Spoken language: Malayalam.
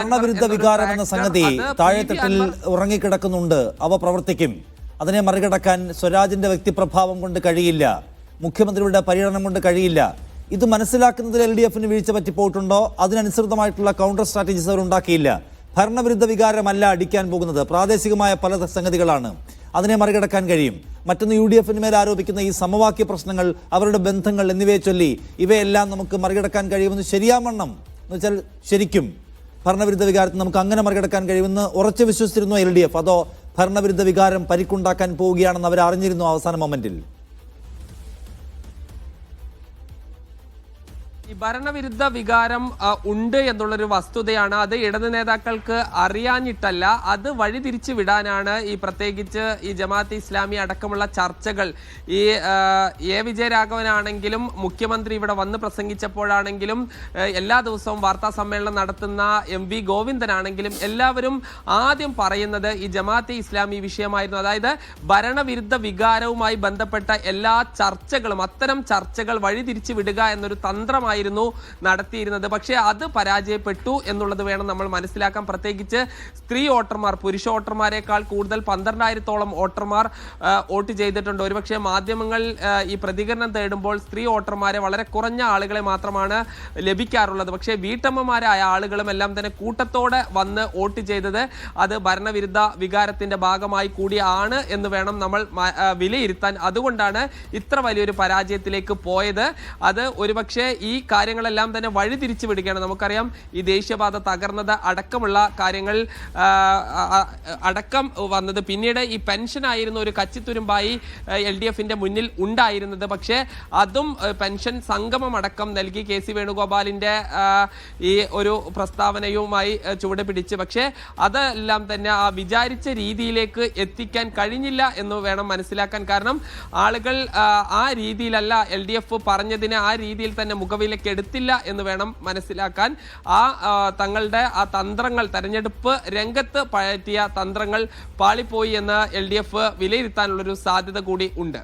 ഭരണവിരുദ്ധ വികാരം എന്ന സംഗതി താഴെത്തട്ടിൽ ഉറങ്ങിക്കിടക്കുന്നുണ്ട്. അവ പ്രവർത്തിക്കും. അതിനെ മറികടക്കാൻ സ്വരാജിന്റെ വ്യക്തിപ്രഭാവം കൊണ്ട് കഴിയില്ല, മുഖ്യമന്ത്രിയുടെ പര്യടനം കൊണ്ട് കഴിയില്ല. ഇത് മനസ്സിലാക്കുന്നതിൽ LDF-ന് വീഴ്ച പറ്റിപ്പോയിട്ടുണ്ടോ? അതിനനുസൃതമായിട്ടുള്ള കൗണ്ടർ സ്ട്രാറ്റജീസ് അവർ ഉണ്ടാക്കിയില്ല. ഭരണവിരുദ്ധ വികാരമല്ല അടിക്കാൻ പോകുന്നത്, പ്രാദേശികമായ പല സംഗതികളാണ്. അതിനെ മറികടക്കാൻ കഴിയും. മറ്റൊന്ന് UDF-ന് മേൽ ആരോപിക്കുന്ന ഈ സമവാക്യ പ്രശ്നങ്ങൾ, അവരുടെ ബന്ധങ്ങൾ എന്നിവയെ ചൊല്ലി ഇവയെല്ലാം നമുക്ക് മറികടക്കാൻ കഴിയുമെന്ന് ശരിയാവണ്ണം എന്ന് വെച്ചാൽ ശരിക്കും ഭരണവിരുദ്ധ വികാരത്തെ നമുക്ക് അങ്ങനെ മറികടക്കാൻ കഴിയുമെന്ന് ഉറച്ചു വിശ്വസിച്ചിരുന്നു LDF? അതോ ഭരണവിരുദ്ധ വികാരം പരിക്കുണ്ടാക്കാൻ പോവുകയാണെന്ന് അവർ അറിഞ്ഞിരുന്നു അവസാന മൊമെന്റിൽ? ഈ ഭരണവിരുദ്ധ വികാരം ഉണ്ട് എന്നുള്ളൊരു വസ്തുതയാണ്. അത് ഇടത് നേതാക്കൾക്ക് അറിയാഞ്ഞിട്ടല്ല, അത് വഴിതിരിച്ചു വിടാനാണ് ഈ പ്രത്യേകിച്ച് ഈ ജമാഅത്തെ ഇസ്ലാമി അടക്കമുള്ള ചർച്ചകൾ. ഈ വിജയരാഘവനാണെങ്കിലും മുഖ്യമന്ത്രി ഇവിടെ വന്ന് പ്രസംഗിച്ചപ്പോഴാണെങ്കിലും എല്ലാ ദിവസവും വാർത്താ സമ്മേളനം നടത്തുന്ന MV ഗോവിന്ദനാണെങ്കിലും എല്ലാവരും ആദ്യം പറയുന്നത് ഈ ജമാഅത്തെ ഇസ്ലാമി വിഷയമായിരുന്നു. അതായത് ഭരണവിരുദ്ധ വികാരവുമായി ബന്ധപ്പെട്ട എല്ലാ ചർച്ചകളും, അത്തരം ചർച്ചകൾ വഴിതിരിച്ചു വിടുക എന്നൊരു തന്ത്രമായി നടത്തിയിരുന്നത്. പക്ഷേ അത് പരാജയപ്പെട്ടു എന്നുള്ളത് വേണം നമ്മൾ മനസ്സിലാക്കാൻ. പ്രത്യേകിച്ച് സ്ത്രീ വോട്ടർമാർ പുരുഷ വോട്ടർമാരെക്കാൾ കൂടുതൽ 12,000-ഓളം വോട്ടർമാർ വോട്ട് ചെയ്തിട്ടുണ്ട്. ഒരുപക്ഷെ മാധ്യമങ്ങൾ ഈ പ്രതികരണം തേടുമ്പോൾ സ്ത്രീ വോട്ടർമാരെ വളരെ കുറഞ്ഞ ആളുകളെ മാത്രമാണ് ലഭിക്കാറുള്ളത്. പക്ഷേ വീട്ടമ്മമാരായ ആളുകളും എല്ലാം തന്നെ കൂട്ടത്തോടെ വന്ന് വോട്ട് ചെയ്തത് അത് ഭരണവിരുദ്ധ വികാരത്തിന്റെ ഭാഗമായി കൂടിയാണ് എന്ന് വേണം നമ്മൾ വിലയിരുത്താൻ. അതുകൊണ്ടാണ് ഇത്ര വലിയൊരു പരാജയത്തിലേക്ക് പോയത്. അത് ഒരുപക്ഷെ ഈ കാര്യങ്ങളെല്ലാം തന്നെ വഴിതിരിച്ചു വിടുകയാണ്. നമുക്കറിയാം ഈ ദേശീയപാത തകർന്നത് അടക്കമുള്ള കാര്യങ്ങൾ അടക്കം വന്നത് പിന്നീട് ഈ പെൻഷൻ ആയിരുന്നു ഒരു കച്ചിത്തുരുമ്പായി LDF-ന്റെ മുന്നിൽ ഉണ്ടായിരുന്നത്. പക്ഷേ അതും പെൻഷൻ സംഗമം അടക്കം നൽകി KC വേണുഗോപാലിന്റെ ഈ ഒരു പ്രസ്താവനയുമായി ചുവട് പിടിച്ച്, പക്ഷേ അതെല്ലാം തന്നെ ആ വിചാരിച്ച രീതിയിലേക്ക് എത്തിക്കാൻ കഴിഞ്ഞില്ല എന്ന് വേണം മനസ്സിലാക്കാൻ. കാരണം ആളുകൾ ആ രീതിയിലല്ല LDF പറഞ്ഞതിനെ ആ രീതിയിൽ തന്നെ മുഖവിലേക്ക് എടുത്തില്ല എന്ന് വേണം മനസ്സിലാക്കാൻ. തങ്ങളുടെ ആ തന്ത്രങ്ങൾ, തെരഞ്ഞെടുപ്പ് രംഗത്ത് പയറ്റിയ തന്ത്രങ്ങൾ പാളിപ്പോയി എന്ന് LDF വിലയിരുത്താനുള്ളൊരു സാധ്യത കൂടി ഉണ്ട്.